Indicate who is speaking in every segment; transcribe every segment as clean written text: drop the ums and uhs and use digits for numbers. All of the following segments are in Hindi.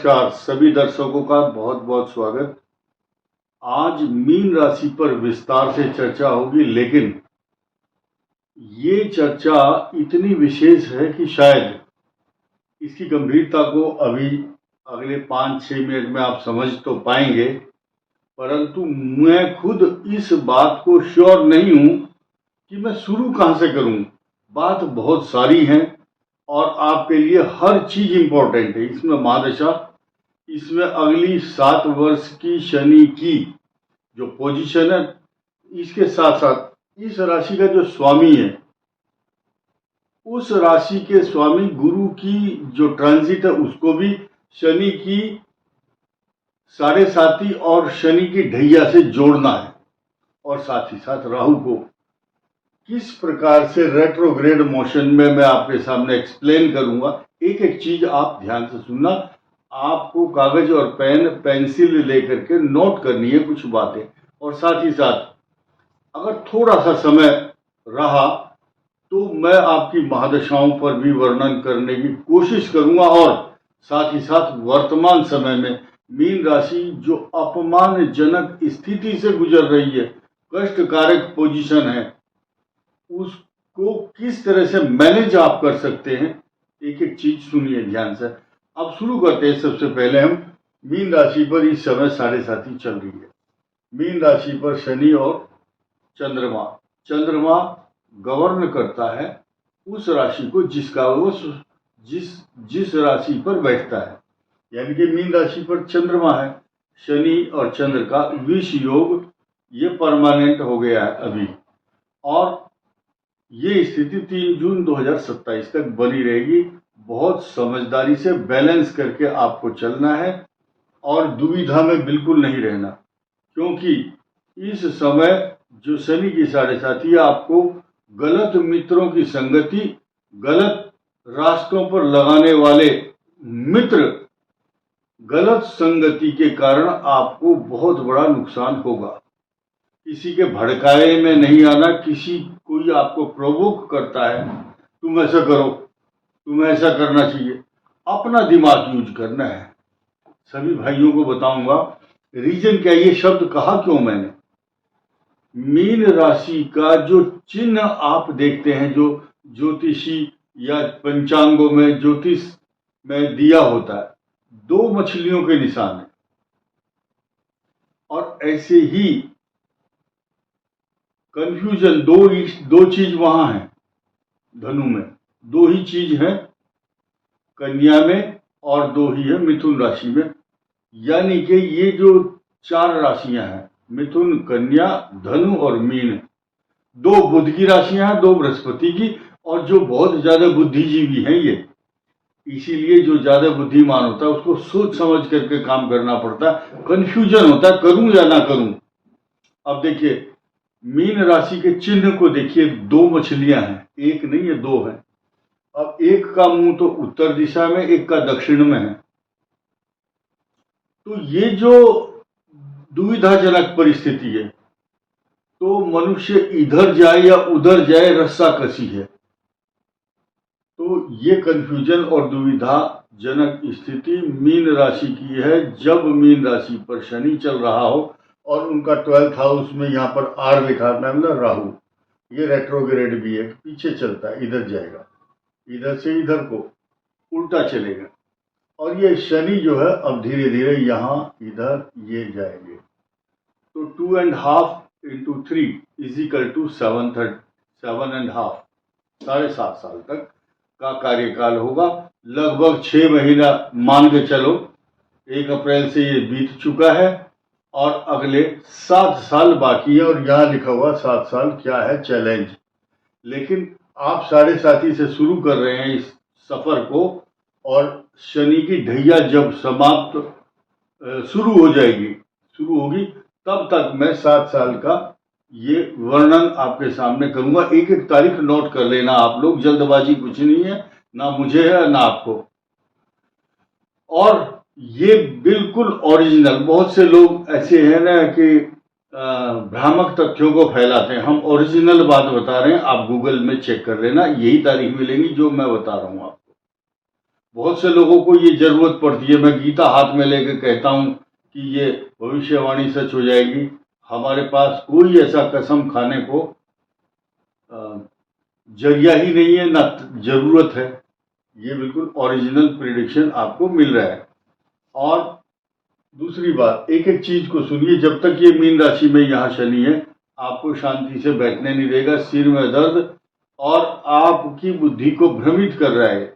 Speaker 1: नमस्कार सभी दर्शकों का बहुत बहुत स्वागत। आज मीन राशि पर विस्तार से चर्चा होगी, लेकिन ये चर्चा इतनी विशेष है कि शायद इसकी गंभीरता को अभी अगले 5-6 मिनट में आप समझ तो पाएंगे, परंतु मैं खुद इस बात को श्योर नहीं हूं कि मैं शुरू कहां से करूं। बात बहुत सारी है और आपके लिए हर चीज इंपॉर्टेंट है। इसमें महादशा, इसमें अगली 7 वर्ष की शनि की जो पोजीशन है, इसके साथ साथ इस राशि का जो स्वामी है, उस राशि के स्वामी गुरु की जो ट्रांजिट है, उसको भी शनि की 7.5 और शनि की ढैया से जोड़ना है। और साथ ही साथ राहु को किस प्रकार से रेट्रोग्रेड मोशन में मैं आपके सामने एक्सप्लेन करूंगा। एक एक चीज आप ध्यान से सुनना। आपको कागज और पेंसिल लेकर के नोट करनी है कुछ बातें, और साथ ही साथ अगर थोड़ा सा समय रहा तो मैं आपकी महादशाओं पर भी वर्णन करने की कोशिश करूंगा। और साथ ही साथ वर्तमान समय में मीन राशि जो अपमानजनक स्थिति से गुजर रही है, कष्टकारक पोजीशन है, उसको किस तरह से मैनेज आप कर सकते हैं, एक एक चीज सुनिए ध्यान से। अब शुरू करते हैं। सबसे पहले हम मीन राशि पर इस समय 7.5 चल रही है। मीन राशि पर शनि और चंद्रमा गवर्न करता है उस राशि को जिसका वो जिस राशि पर बैठता है। यानी कि मीन राशि पर चंद्रमा है, शनि और चंद्र का विष योग ये परमानेंट हो गया है अभी, और ये स्थिति 3 जून 2027 तक बनी रहेगी। बहुत समझदारी से बैलेंस करके आपको चलना है और दुविधा में बिल्कुल नहीं रहना, क्योंकि इस समय जो शनि की 7.5 आपको गलत मित्रों की संगति, गलत रास्तों पर लगाने वाले मित्र, गलत संगति के कारण आपको बहुत बड़ा नुकसान होगा। किसी के भड़काए में नहीं आना। कोई आपको प्रोवोक करता है, तुम ऐसा करो, तुम्हें ऐसा करना चाहिए, अपना दिमाग यूज करना है। सभी भाइयों को बताऊंगा रीजन क्या, ये शब्द कहा क्यों मैंने। मीन राशि का जो चिन्ह आप देखते हैं, जो ज्योतिषी या पंचांगों में, ज्योतिष में दिया होता है, 2 मछलियों के निशान है। और ऐसे ही कंफ्यूजन, दो चीज वहां है। धनु में 2 ही चीज है, कन्या में, और 2 ही है मिथुन राशि में। यानी कि ये जो 4 राशियां हैं, मिथुन, कन्या, धनु और मीन, 2 बुध की राशियां हैं, 2 बृहस्पति की, और जो बहुत ज्यादा बुद्धिजीवी हैं ये, इसीलिए जो ज्यादा बुद्धिमान होता है उसको सोच समझ करके काम करना पड़ता है। कंफ्यूजन होता है, करूं या ना करूं। अब देखिए, मीन राशि के चिन्ह को देखिए, 2 मछलियां हैं, एक नहीं है, 2 है। अब एक का मुंह तो उत्तर दिशा में, एक का दक्षिण में है। तो ये जो दुविधाजनक परिस्थिति है, तो मनुष्य इधर जाए या उधर जाए, रस्सा कसी है। तो ये कंफ्यूजन और दुविधाजनक स्थिति मीन राशि की है जब मीन राशि पर शनि चल रहा हो और उनका 12th हाउस में यहाँ पर आर लिखा है, मतलब राहु। ये रेट्रोग्रेड भी है, पीछे चलता है, इधर जाएगा, इधर से इधर को उल्टा चलेगा। और ये शनि जो है अब धीरे धीरे यहाँ इधर ये जाएंगे। तो 2.5 into 3 = 7.5, 7.5 साल तक का कार्यकाल होगा। लगभग 6 महीना मान के चलो, 1 अप्रैल से ये बीत चुका है और अगले 7 साल बाकी है। और यहाँ लिखा हुआ 7 साल क्या है, चैलेंज। लेकिन आप 7.5 से शुरू कर रहे हैं इस सफर को, और शनि की ढैया जब शुरू होगी, तब तक मैं 7 साल का ये वर्णन आपके सामने करूंगा। एक एक तारीख नोट कर लेना आप लोग, जल्दबाजी कुछ नहीं है, ना मुझे है ना आपको। और ये बिल्कुल ओरिजिनल, बहुत से लोग ऐसे हैं ना कि भ्रामक तथ्यों को फैलाते हैं। हम ओरिजिनल बात बता रहे हैं, आप गूगल में चेक कर लेना, यही तारीख मिलेंगी जो मैं बता रहा हूं आपको। बहुत से लोगों को ये जरूरत पड़ती है। मैं गीता हाथ में लेकर कहता हूँ कि ये भविष्यवाणी सच हो जाएगी। हमारे पास कोई ऐसा कसम खाने को जरिया ही नहीं है, ना जरूरत है। ये बिल्कुल ओरिजिनल प्रिडिक्शन आपको मिल रहा है। और दूसरी बात, एक एक चीज को सुनिए। जब तक ये मीन राशि में यहाँ शनि है, आपको शांति से बैठने नहीं देगा, सिर में दर्द और आपकी बुद्धि को भ्रमित कर रहा है।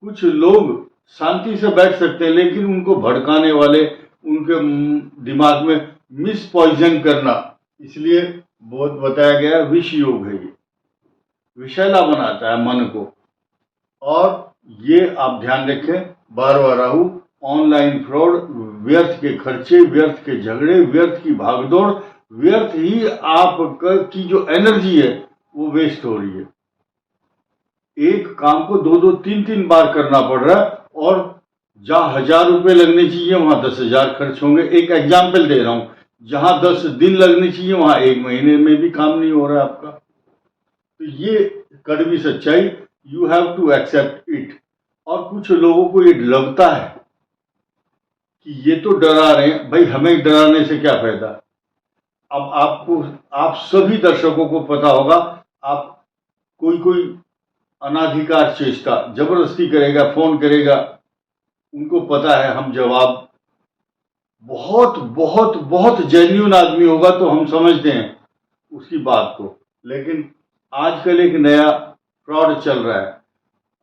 Speaker 1: कुछ लोग शांति से बैठ सकते हैं, लेकिन उनको भड़काने वाले, उनके दिमाग में मिस पॉइजन करना, इसलिए बहुत बताया गया विष योग है। ये विषैला बनाता है मन को। और ये आप ध्यान रखें, 12वां राहु, ऑनलाइन फ्रॉड, व्यर्थ के खर्चे, व्यर्थ के झगड़े, व्यर्थ की भागदौड़, व्यर्थ ही आपकी जो एनर्जी है वो वेस्ट हो रही है। एक काम को 2-2, 3-3 बार करना पड़ रहा है, और जहां 1000 रुपए लगने चाहिए वहां 10,000 खर्च होंगे। एक एग्जाम्पल दे रहा हूं, जहां 10 दिन लगने चाहिए वहां 1 महीने में भी काम नहीं हो रहा है आपका। तो ये कड़वी सच्चाई, you have to accept it. और कुछ लोगों को ये लगता है कि ये तो डरा रहे हैं, भाई हमें डराने से क्या फायदा। अब आपको, आप सभी दर्शकों को पता होगा, आप कोई अनाधिकार चेष्टा जबरदस्ती करेगा, फोन करेगा, उनको पता है हम जवाब, बहुत बहुत बहुत जेन्युइन आदमी होगा तो हम समझते हैं उसकी बात को। लेकिन आजकल एक नया फ्रॉड चल रहा है।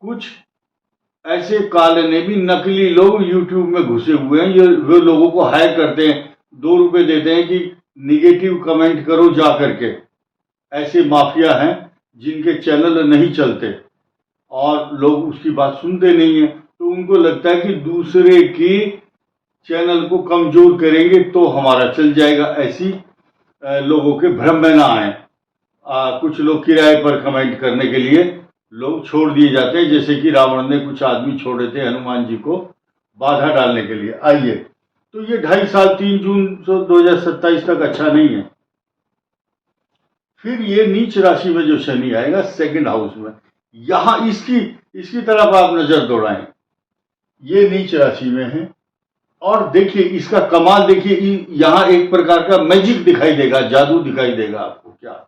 Speaker 1: कुछ ऐसे काले ने भी, नकली लोग यूट्यूब में घुसे हुए हैं, ये वे लोगों को हायर करते हैं, 2 रुपए देते हैं कि निगेटिव कमेंट करो जा करके। ऐसे माफिया हैं जिनके चैनल नहीं चलते और लोग उसकी बात सुनते नहीं है, तो उनको लगता है कि दूसरे के चैनल को कमजोर करेंगे तो हमारा चल जाएगा। ऐसी लोगों के भ्रम में ना आए। कुछ लोग किराए पर कमेंट करने के लिए लोग छोड़ दिए जाते हैं, जैसे कि रावण ने कुछ आदमी छोड़े थे हनुमान जी को बाधा डालने के लिए। आइए, तो ये 2.5 साल 3 जून 2027 तक अच्छा नहीं है। फिर ये नीच राशि में जो शनि आएगा सेकंड हाउस में, यहां इसकी तरफ आप नजर दौड़ाएं। ये नीच राशि में है, और देखिए इसका कमाल, देखिए यहां एक प्रकार का मैजिक दिखाई देगा, जादू दिखाई देगा आपको। क्या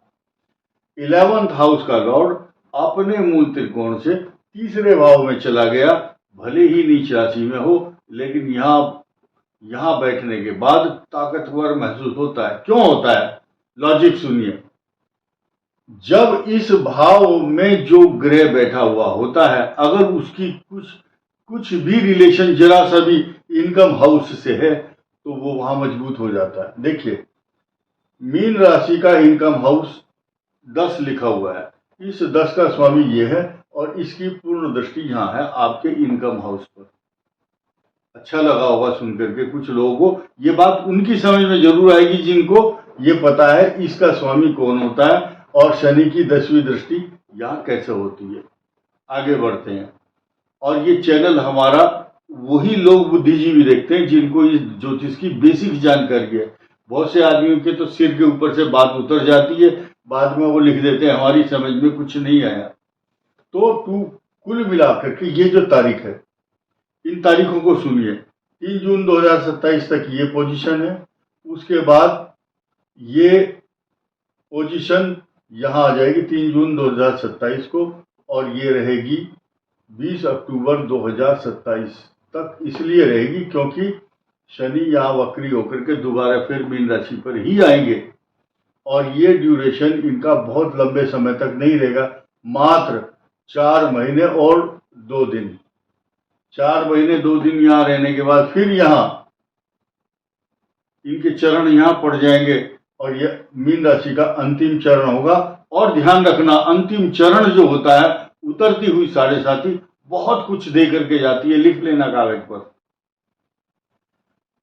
Speaker 1: 11th हाउस का लॉर्ड अपने मूल त्रिकोण से तीसरे भाव में चला गया। भले ही नीच राशि में हो, लेकिन यहां बैठने के बाद ताकतवर महसूस होता है। क्यों होता है? लॉजिक सुनिए। जब इस भाव में जो ग्रह बैठा हुआ होता है, अगर उसकी कुछ भी रिलेशन जरा सा भी इनकम हाउस से है, तो वो वहां मजबूत हो जाता है। देखिए, मीन राशि का इनकम हाउस 10 लिखा हुआ है, इस 10 का स्वामी ये है, और इसकी पूर्ण दृष्टि यहां है आपके इनकम हाउस पर। अच्छा लगा होगा सुनकर के कुछ लोगों को। ये बात उनकी समझ में जरूर आएगी जिनको ये पता है इसका स्वामी कौन होता है और शनि की 10वीं दृष्टि यहां कैसे होती है। आगे बढ़ते हैं। और ये चैनल हमारा वही लोग बुद्धिजीवी देखते हैं जिनको इस ज्योतिष की बेसिक जानकारी है। बहुत से आदमियों के तो सिर के ऊपर से बात उतर जाती है, बाद में वो लिख देते हैं हमारी समझ में कुछ नहीं आया। तो कुल मिलाकर के ये जो तारीख है, इन तारीखों को सुनिए। 3 जून 2027 तक ये पोजीशन है। उसके बाद ये पोजीशन यहां आ जाएगी 3 जून 2027 को, और ये रहेगी 20 अक्टूबर 2027 तक। इसलिए रहेगी क्योंकि शनि यहां वक्री होकर के दोबारा फिर मीन राशि पर ही आएंगे, और ये ड्यूरेशन इनका बहुत लंबे समय तक नहीं रहेगा, मात्र 4 महीने और 2 दिन। 4 महीने 2 दिन यहां रहने के बाद फिर यहां इनके चरण यहां पड़ जाएंगे, और यह मीन राशि का अंतिम चरण होगा। और ध्यान रखना, अंतिम चरण जो होता है, उतरती हुई 7.5 बहुत कुछ दे करके जाती है, लिख लेना कागज पर।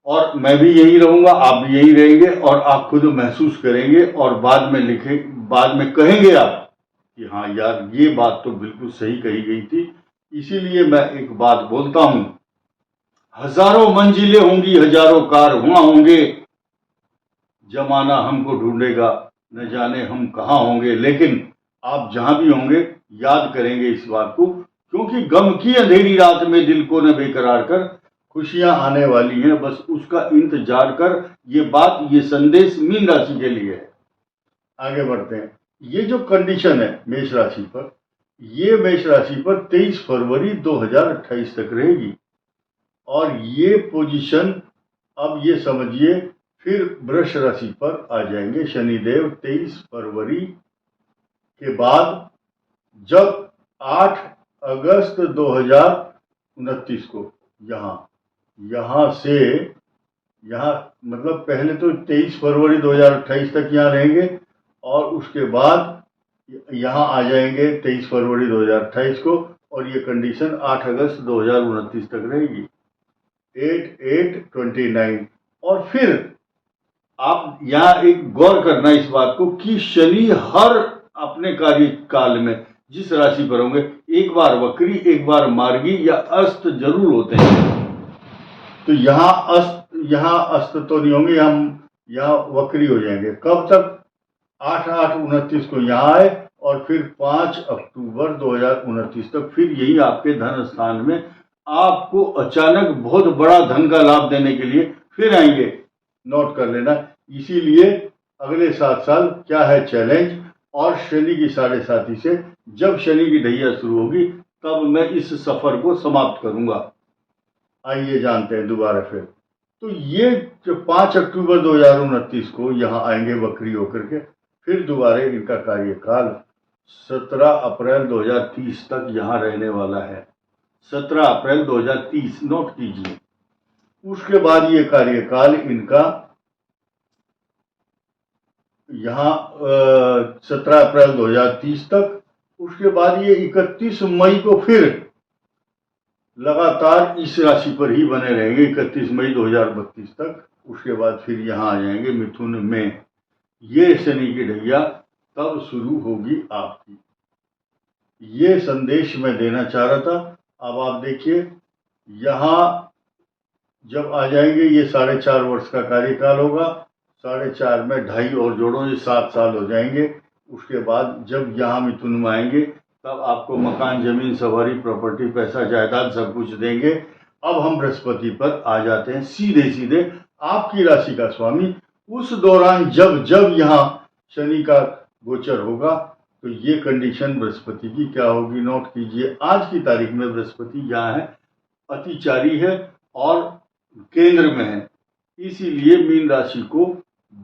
Speaker 1: और मैं भी यही रहूंगा, आप भी यही रहेंगे, और आप खुद महसूस करेंगे, और बाद में कहेंगे आप कि हाँ यार ये बात तो बिल्कुल सही कही गई थी। इसीलिए मैं एक बात बोलता हूं, हजारों मंजिलें होंगी, हजारों कारवां होंगे, जमाना हमको ढूंढेगा, न जाने हम कहां होंगे, लेकिन आप जहां भी होंगे याद करेंगे इस बात को। क्योंकि गम की अंधेरी रात में दिल को न बेकरार कर, खुशियां आने वाली हैं, बस उसका इंतजार कर। ये बात, ये संदेश मीन राशि के लिए है। आगे बढ़ते हैं। ये जो कंडीशन है मेष राशि पर, ये मेष राशि पर 23 फरवरी 2028 तक रहेगी। और ये पोजीशन, अब ये समझिए, फिर वृष राशि पर आ जाएंगे शनिदेव 23 फरवरी के बाद, जब 8 अगस्त 2029 को यहां से, मतलब पहले तो 23 फरवरी 2028 तक यहाँ रहेंगे और उसके बाद यहाँ आ जाएंगे 23 फरवरी 2028 को, और ये कंडीशन 8 अगस्त 2029 तक रहेगी, 8/8/29। और फिर आप यहाँ एक गौर करना इस बात को कि शनि हर अपने कार्यकाल में जिस राशि पर होंगे, एक बार वक्री, एक बार मार्गी या अस्त जरूर होते हैं। तो यहाँ अस्त तो नहीं होंगे, यहाँ वक्री हो जाएंगे। कब तक? 8/8/29 को यहाँ आए और फिर 5 अक्टूबर 2029 तक फिर यही आपके धन स्थान में आपको अचानक बहुत बड़ा धन का लाभ देने के लिए फिर आएंगे। नोट कर लेना। इसीलिए अगले 7 साल क्या है चैलेंज, और शनि की 7.5 से जब शनि की ढैया शुरू होगी तब मैं इस सफर को समाप्त करूंगा। आइए जानते हैं दोबारा फिर। तो ये जो 5 अक्टूबर 2029 को यहाँ आएंगे वक्री होकर के, फिर दोबारा इनका कार्यकाल 17 अप्रैल 2030 तक यहाँ रहने वाला है। 17 अप्रैल 2030 नोट कीजिए। उसके बाद ये कार्यकाल इनका यहाँ 17 अप्रैल 2030 तक, उसके बाद ये 31 मई को फिर लगातार इस राशि पर ही बने रहेंगे 31 मई 2032 तक। उसके बाद फिर यहाँ आ जाएंगे मिथुन में। ये शनि की ढैया तब शुरू होगी आपकी। ये संदेश मैं देना चाह रहा था। अब आप देखिए, यहाँ जब आ जाएंगे ये 4.5 वर्ष का कार्यकाल होगा, 4.5 में 2.5 और जोड़ो, ये 7 साल हो जाएंगे। उसके बाद जब यहाँ मिथुन में आएंगे तब आपको मकान, जमीन, सवारी, प्रॉपर्टी, पैसा, जायदाद सब कुछ देंगे। अब हम बृहस्पति पर आ जाते हैं सीधे सीधे, आपकी राशि का स्वामी। उस दौरान जब यहाँ शनि का गोचर होगा तो ये कंडीशन बृहस्पति की क्या होगी, नोट कीजिए। आज की तारीख में बृहस्पति यहाँ है, अतिचारी है और केंद्र में है, इसीलिए मीन राशि को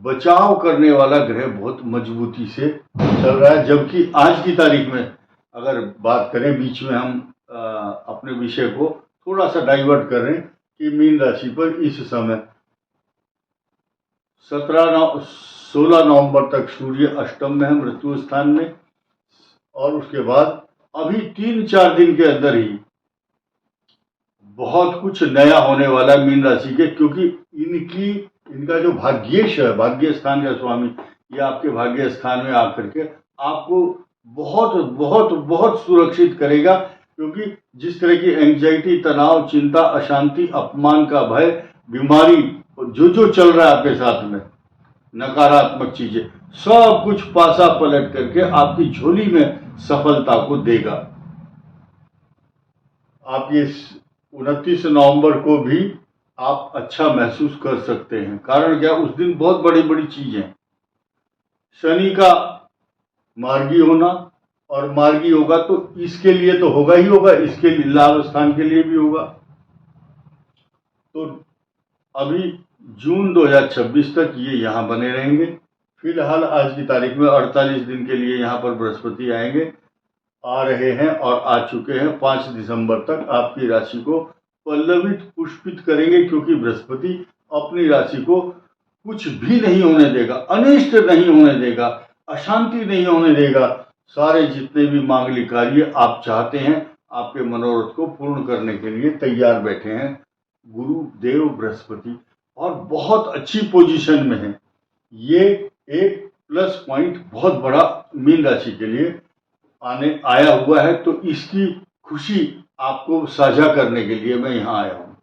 Speaker 1: बचाव करने वाला ग्रह बहुत मजबूती से चल रहा है। जबकि आज की तारीख में अगर बात करें, बीच में हम अपने विषय को थोड़ा सा डाइवर्ट कर रहे हैं कि मीन राशि पर इस समय 16 नवंबर तक सूर्य अष्टम में है, मृत्यु स्थान में, और उसके बाद अभी 3-4 दिन के अंदर ही बहुत कुछ नया होने वाला है मीन राशि के, क्योंकि इनका जो भाग्येश है, भाग्य स्थान का स्वामी, ये आपके भाग्य स्थान में आकर के आपको बहुत बहुत बहुत सुरक्षित करेगा। क्योंकि जिस तरह की एंजाइटी, तनाव, चिंता, अशांति, अपमान का भय, बीमारी, जो चल रहा है आपके साथ में, नकारात्मक चीजें, सब कुछ पासा पलट करके आपकी झोली में सफलता को देगा। आप ये 29 नवंबर को भी आप अच्छा महसूस कर सकते हैं। कारण क्या? उस दिन बहुत बड़ी बड़ी चीजें, शनि का मार्गी होना, और मार्गी होगा तो इसके लिए तो होगा ही होगा, इसके लिए लाभ स्थान के लिए भी होगा। तो अभी जून 2026 तक ये यहाँ बने रहेंगे। फिलहाल आज की तारीख में 48 दिन के लिए यहाँ पर बृहस्पति आएंगे, आ रहे हैं और आ चुके हैं। 5 दिसंबर तक आपकी राशि को पल्लवित, पुष्पित करेंगे, क्योंकि बृहस्पति अपनी राशि को कुछ भी नहीं होने देगा, अनिष्ट नहीं होने देगा, अशांति नहीं होने देगा। सारे जितने भी मांगलिक कार्य आप चाहते हैं, आपके मनोरथ को पूर्ण करने के लिए तैयार बैठे हैं गुरु देव बृहस्पति, और बहुत अच्छी पोजीशन में है। ये एक प्लस पॉइंट बहुत बड़ा मीन राशि के लिए आया हुआ है। तो इसकी खुशी आपको साझा करने के लिए मैं यहाँ आया हूँ।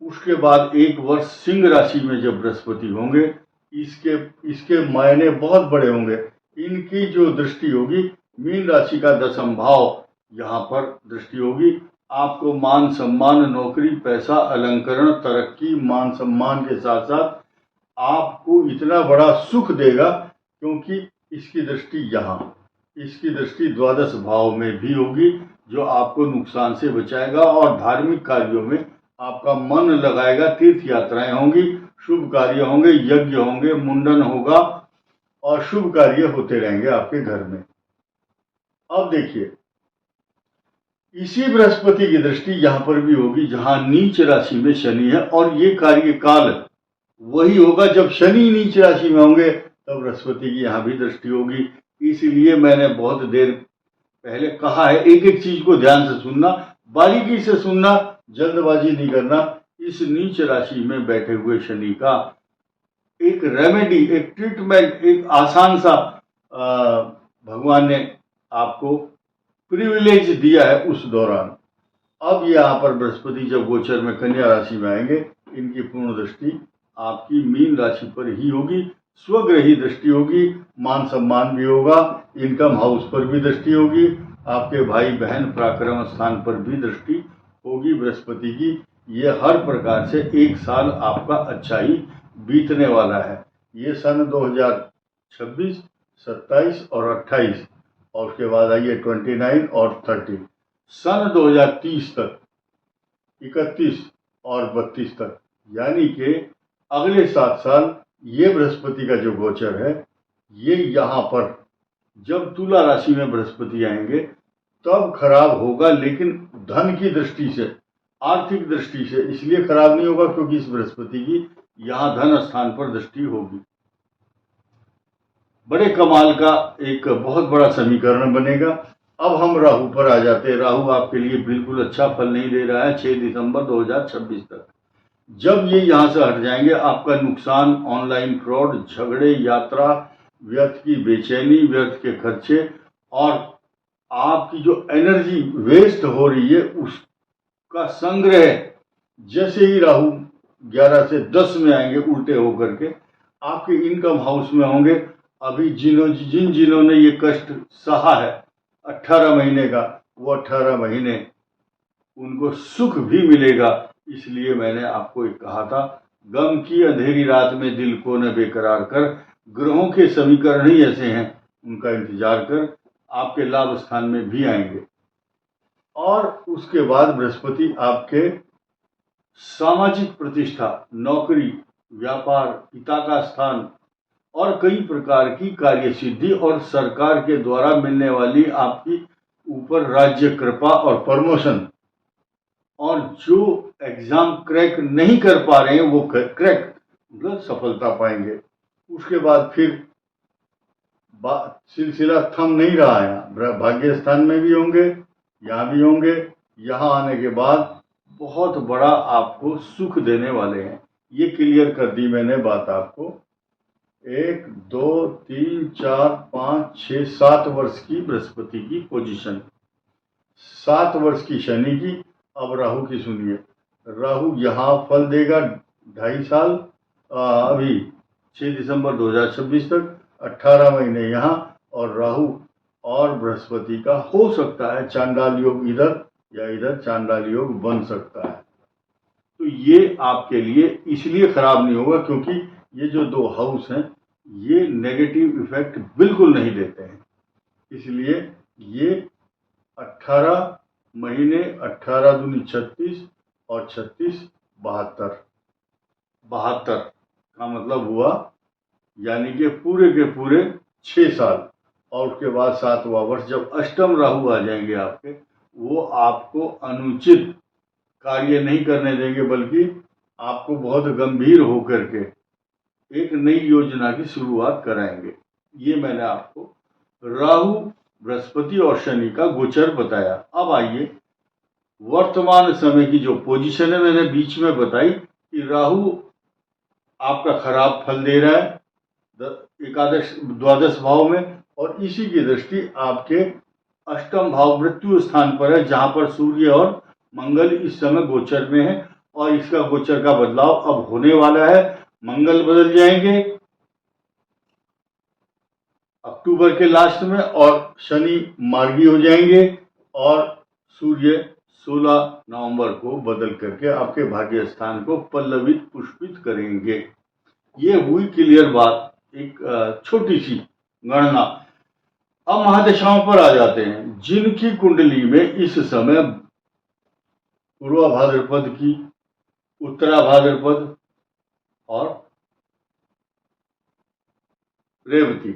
Speaker 1: उसके बाद 1 वर्ष सिंह राशि में जब बृहस्पति होंगे, इसके मायने बहुत बड़े होंगे। इनकी जो दृष्टि होगी मीन राशि का 10th भाव यहाँ पर दृष्टि होगी। आपको मान सम्मान, नौकरी, पैसा, अलंकरण, तरक्की, मान सम्मान के साथ साथ आपको इतना बड़ा सुख देगा, क्योंकि इसकी दृष्टि यहाँ, इसकी दृष्टि द्वादश भाव में भी होगी, जो आपको नुकसान से बचाएगा और धार्मिक कार्यों में आपका मन लगाएगा। तीर्थ यात्राएं होंगी, शुभ कार्य होंगे, यज्ञ होंगे, मुंडन होगा और शुभ कार्य होते रहेंगे आपके घर में। अब देखिए, इसी बृहस्पति की दृष्टि यहां पर भी होगी जहां नीच राशि में शनि है, और ये कार्यकाल वही होगा जब शनि नीच राशि में होंगे, तब बृहस्पति की यहां भी दृष्टि होगी। इसलिए मैंने बहुत देर पहले कहा है, एक एक चीज को ध्यान से सुनना, बारीकी से सुनना, जल्दबाजी नहीं करना। इस नीच राशि में बैठे हुए शनि का एक रेमेडी, एक ट्रीटमेंट, एक आसान सा भगवान ने आपको प्रिविलेज दिया है उस दौरान। अब यहाँ पर बृहस्पति जब गोचर में कन्या राशि में आएंगे, इनकी पूर्ण दृष्टि आपकी मीन राशि पर ही होगी, स्वग्रही दृष्टि होगी, मान सम्मान भी होगा, इनकम हाउस पर भी दृष्टि होगी, आपके भाई बहन पराक्रम स्थान पर भी दृष्टि होगी बृहस्पति की। ये हर प्रकार से एक साल आपका अच्छा ही बीतने वाला है। ये सन 2026, 27 और 28, और उसके बाद आइए 29 और 30, सन 2030 तक, 31 और 32 तक, यानी कि अगले 7 साल ये बृहस्पति का जो गोचर है, ये यहाँ पर जब तुला राशि में बृहस्पति आएंगे तब खराब होगा, लेकिन धन की दृष्टि से, आर्थिक दृष्टि से इसलिए खराब नहीं होगा क्योंकि इस बृहस्पति की यहाँ धन स्थान पर दृष्टि होगी। बड़े कमाल का एक बहुत बड़ा समीकरण बनेगा। अब हम राहु पर आ जाते हैं। राहु आपके लिए बिल्कुल अच्छा फल नहीं दे रहा है 6 दिसंबर 2026 तक। जब ये यहाँ से हट जाएंगे, आपका नुकसान, ऑनलाइन फ्रॉड, झगड़े, यात्रा, व्यर्थ की बेचैनी, व्यर्थ के खर्चे और आपकी जो एनर्जी वेस्ट हो रही है उसका संग्रह, जैसे ही राहु 11 से 10 में आएंगे उल्टे होकर के, आपके इनकम हाउस में होंगे। अभी जिन जिन्होंने ये कष्ट सहा है 18 महीने का, वो 18 महीने उनको सुख भी मिलेगा। इसलिए मैंने आपको एक कहा था, गम की अंधेरी रात में दिल को न बेकरार कर, ग्रहों के समीकरण ही ऐसे हैं, उनका इंतजार कर, आपके लाभ स्थान में भी आएंगे। और उसके बाद बृहस्पति आपके सामाजिक प्रतिष्ठा, नौकरी, व्यापार, पिता का स्थान और कई प्रकार की कार्य सिद्धि और सरकार के द्वारा मिलने वाली आपकी ऊपर राज्य कृपा और प्रमोशन, और जो एग्जाम क्रैक नहीं कर पा रहे हैं वो क्रैक मतलब सफलता पाएंगे। उसके बाद फिर सिलसिला थम नहीं रहा है, भाग्य स्थान में भी होंगे, यहाँ भी होंगे। यहाँ आने के बाद बहुत बड़ा आपको सुख देने वाले हैं। ये क्लियर कर दी मैंने बात आपको। 1, 2, 3, 4, 5, 6, 7 वर्ष की बृहस्पति की पोजीशन, 7 वर्ष की शनि की। अब राहु की सुनिए। राहु यहाँ फल देगा 2.5 साल, अभी 6 दिसंबर 2026 तक, 18 महीने यहाँ, और राहु और बृहस्पति का हो सकता है चांडाल योग इधर या इधर चांडाल योग बन सकता है। तो ये आपके लिए इसलिए खराब नहीं होगा क्योंकि ये जो 2 हाउस हैं ये नेगेटिव इफेक्ट बिल्कुल नहीं देते हैं। इसलिए ये 18 महीने, 18 दूनी 36 और 36 72, 72 का मतलब हुआ यानी कि पूरे के पूरे 6 साल। और उसके बाद 7वां वर्ष जब अष्टम राहु आ जाएंगे आपके, वो आपको अनुचित कार्य नहीं करने देंगे, बल्कि आपको बहुत गंभीर होकर के एक नई योजना की शुरुआत कराएंगे। ये मैंने आपको राहु, बृहस्पति और शनि का गोचर बताया। अब आइए वर्तमान समय की जो पोजीशन है, मैंने बीच में बताई कि राहु आपका खराब फल दे रहा है एकादश द्वादश भाव में, और इसी की दृष्टि आपके अष्टम भाव मृत्यु स्थान पर है, जहां पर सूर्य और मंगल इस समय गोचर में है। और इसका गोचर का बदलाव अब होने वाला है। मंगल बदल जाएंगे अक्टूबर के लास्ट में, और शनि मार्गी हो जाएंगे, और सूर्य 16 नवंबर को बदल करके आपके भाग्य स्थान को पल्लवित पुष्पित करेंगे। ये हुई क्लियर बात, एक छोटी सी गणना। अब महादशाओं पर आ जाते हैं। जिनकी कुंडली में इस समय पूर्वा भाद्रपद की, उत्तरा भाद्रपद और रेवती,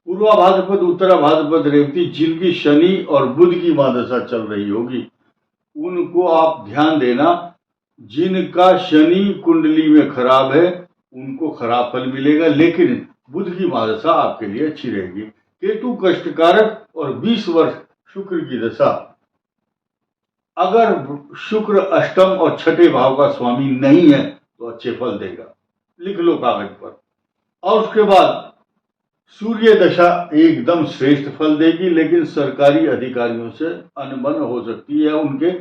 Speaker 1: पूर्वा भाद्रपद, उत्तरा भाद्रपद, रेवती, जिनकी शनि और बुध की महादशा चल रही होगी, उनको आप ध्यान देना। जिनका शनि कुंडली में खराब है उनको खराब फल मिलेगा, लेकिन बुध की महादशा आपके लिए अच्छी रहेगी। केतु कष्टकारक और 20 वर्ष शुक्र की दशा। अगर शुक्र अष्टम और छठे भाव का स्वामी नहीं है तो अच्छे फल देगा, लिख लो कागज पर। और उसके बाद सूर्य दशा एकदम श्रेष्ठ फल देगी, लेकिन सरकारी अधिकारियों से अनबन हो सकती है। उनके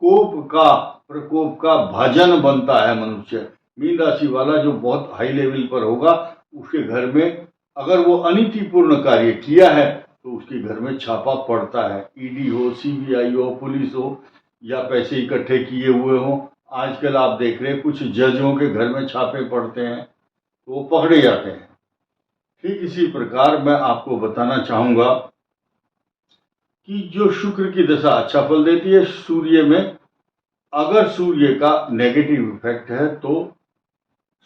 Speaker 1: प्रकोप का भाजन बनता है मनुष्य। मीन राशि वाला जो बहुत हाई लेवल पर होगा, उसके घर में अगर वो अनीतिपूर्ण कार्य किया है तो उसके घर में छापा पड़ता है। ईडी हो, सीबीआई हो, पुलिस हो, या पैसे इकट्ठे किए हुए हो। आजकल आप देख रहे हैं कुछ जजों के घर में छापे पड़ते हैं तो वो पकड़े जाते हैं। ठीक इसी प्रकार मैं आपको बताना चाहूंगा कि जो शुक्र की दशा अच्छा फल देती है सूर्य में, अगर सूर्य का नेगेटिव इफेक्ट है तो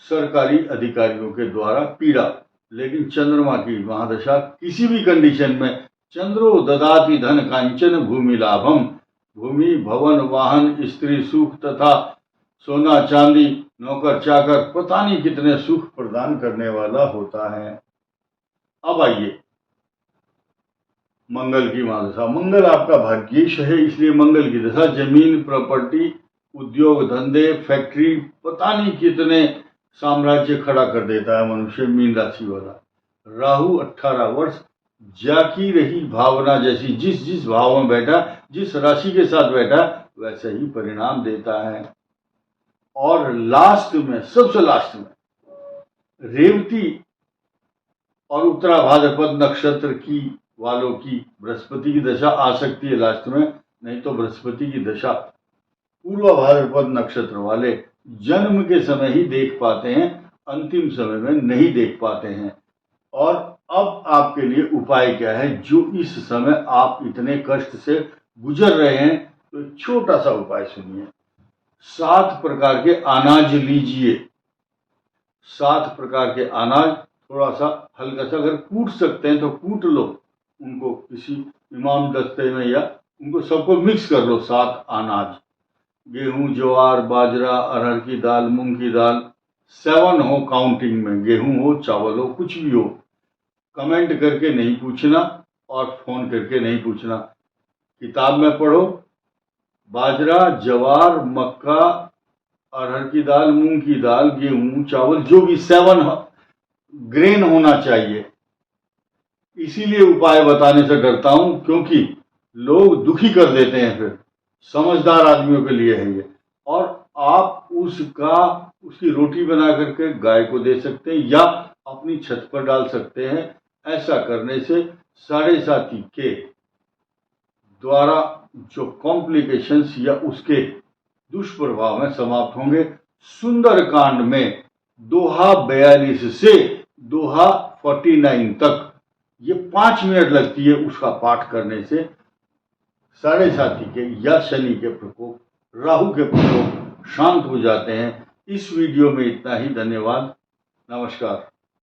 Speaker 1: सरकारी अधिकारियों के द्वारा पीड़ा, लेकिन चंद्रमा की महादशा किसी भी कंडीशन में, चंद्रो ददाति धन कांचन भूमि लाभम, भूमि भवन वाहन स्त्री सुख तथा सोना चांदी नौकर चाकर, पता नहीं कितने सुख प्रदान करने वाला होता है। अब आइए मंगल की महादशा। मंगल आपका भाग्येश है, इसलिए मंगल की दशा जमीन, प्रॉपर्टी, उद्योग धंधे, फैक्ट्री, पता नहीं कितने साम्राज्य खड़ा कर देता है मनुष्य। मीन राशि वाला राहु 18 वर्ष जाकी रही भावना जैसी, जिस जिस भाव में बैठा, जिस राशि के साथ बैठा, वैसे ही परिणाम देता है। और लास्ट में, सबसे लास्ट में, रेवती और उत्तरा भाद्रपद नक्षत्र की वालों की बृहस्पति की दशा आ सकती है लास्ट में। नहीं तो बृहस्पति की दशा पूर्वा भाद्रपद नक्षत्र वाले जन्म के समय ही देख पाते हैं, अंतिम समय में नहीं देख पाते हैं। और अब आपके लिए उपाय क्या है, जो इस समय आप इतने कष्ट से गुजर रहे हैं, तो एक छोटा सा उपाय सुनिए। 7 प्रकार के अनाज लीजिए। 7 प्रकार के अनाज थोड़ा सा हल्का सा, अगर कूट सकते हैं तो कूट लो उनको किसी इमाम दस्ते में, या उनको सबको मिक्स कर लो। 7 अनाज, गेहूं, ज्वार, बाजरा, अरहर की दाल, मूंग की दाल, 7 हो काउंटिंग में, गेहूं हो, चावल हो, कुछ भी हो। कमेंट करके नहीं पूछना और फोन करके नहीं पूछना, किताब में पढ़ो। बाजरा, ज्वार, मक्का, अरहर की दाल, मूंग की दाल, गेहूं, चावल, जो भी 7 ग्रेन होना चाहिए। इसीलिए उपाय बताने से डरता हूं, क्योंकि लोग दुखी कर देते हैं। फिर समझदार आदमियों के लिए है ये। और आप उसकी रोटी बना करके गाय को दे सकते हैं या अपनी छत पर डाल सकते हैं। ऐसा करने से साढ़े साथी के द्वारा जो कॉम्प्लिकेशंस या उसके दुष्प्रभाव में समाप्त होंगे। सुंदरकांड में दोहा 42 से दोहा 49 तक ये 5 मिनट लगती है उसका पाठ करने से। साढ़े साथी के या शनि के प्रकोप, राहु के प्रकोप शांत हो जाते हैं। इस वीडियो में इतना ही। धन्यवाद, नमस्कार।